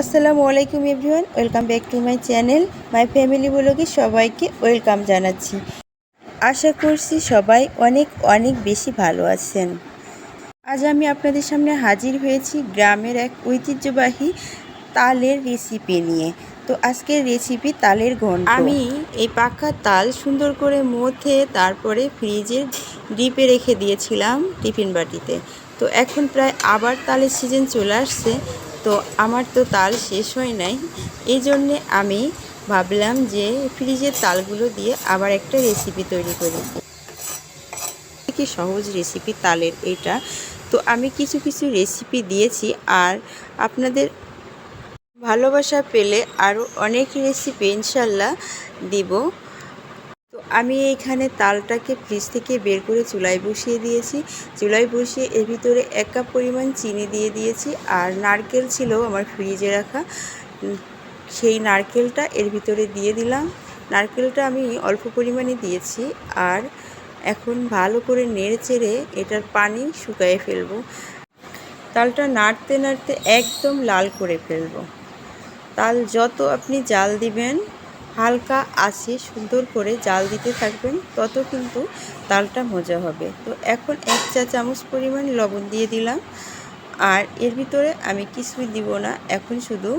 আসসালামু আলাইকুম everyone, welcome back to my channel my family ব্লগে সবাইকে ওয়েলকাম জানাচ্ছি। আশা করছি সবাই অনেক অনেক বেশি ভালো আছেন। আজ আমি আপনাদের সামনে হাজির হয়েছি গ্রামের এক ঐতিহ্যবাহী তালের রেসিপি নিয়ে। তো আজকের রেসিপি তালের ঘন্ট। আমি এই পাকা তাল সুন্দর করে মথে তারপরে ফ্রিজে ডিপে রেখে দিয়েছিলাম টিফিন বাটিতে। তো এখন প্রায় আবার তালের সিজন চলে আসছে। তো আমার তো তাল শেষ হয় নাই, এই জন্যে আমি ভাবলাম যে ফ্রিজের তালগুলো দিয়ে আবার একটা রেসিপি তৈরি করি। কি সহজ রেসিপি তালের এটা। তো আমি কিছু কিছু রেসিপি দিয়েছি, আর আপনাদের ভালোবাসা পেলে আরও অনেক রেসিপি ইনশাল্লাহ দিব। তো আমি এইখানে তালটাকে ফ্রিজ থেকে বের করে চুলায় বসিয়ে দিয়েছি। চুলায় বসিয়ে এর ভিতরে 1 কাপ পরিমাণ চিনি দিয়ে দিয়েছি, আর নারকেল ছিল আমার ফ্রিজে রাখা, সেই নারকেলটা এর ভিতরে দিয়ে দিলাম। নারকেলটা আমি অল্প পরিমাণে দিয়েছি, আর এখন ভালো করে নেড়ে চেড়ে এটার পানি শুকিয়ে ফেলবো। তালটা নাড়তে নাড়তে একদম লাল করে ফেলবো। তাল যত আপনি জাল দিবেন, হালকা আঁচে সুন্দর করে জাল দিতে থাকবেন, তত কিন্তু তালটা মজা হবে। তো এখন 1 চা চামচ পরিমাণ লবণ দিয়ে দিলাম, আর এর ভিতরে আমি কিছুই দিব না, এখন শুধু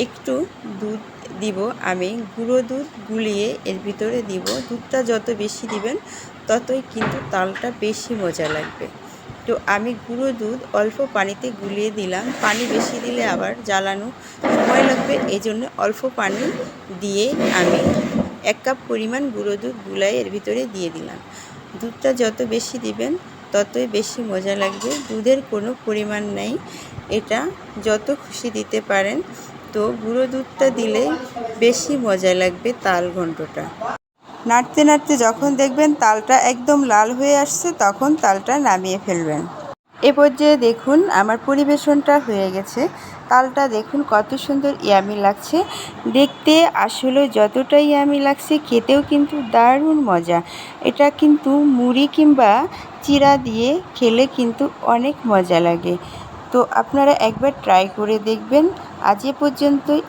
একটু দুধ দিব। আমি গুঁড়ো দুধ গুলিয়ে এর ভিতরে দিব। দুধটা যত বেশি দিবেন ততই কিন্তু তালটা বেশি মজা লাগবে। তো আমি গুঁড়ো দুধ অল্প পানিতে গুলিয়ে দিলাম। পানি বেশি দিলে আবার জ্বালানো সময় লাগবে, এই জন্য অল্প পানি দিয়ে আমি 1 কাপ পরিমাণ গুঁড়ো দুধ গুলাই এর ভিতরে দিয়ে দিলাম। দুধটা যত বেশি দিবেন ততই বেশি মজা লাগবে। দুধের কোনো পরিমাণ নেই, এটা যত খুশি দিতে পারেন। তো গুঁড়ো দুধটা দিলে বেশি মজা লাগবে তাল ঘন্টটা। নাড়তে নাড়তে যখন দেখবেন তালটা একদম লাল হয়ে আসছে, তখন তালটা নামিয়ে ফেলবেন। এ পর্যায়ে দেখুন আমার পরিবেশনটা হয়ে গেছে। তালটা দেখুন কত সুন্দর ইয়ামি লাগছে দেখতে, আসলে যতটাই ইয়ামি লাগছে খেতেও কিন্তু দারুণ মজা। এটা কিন্তু মুড়ি কিংবা চিড়া দিয়ে খেলে কিন্তু অনেক মজা লাগে। তো আপনারা একবার ট্রাই করে দেখবেন। আজ এ পর্যন্তই।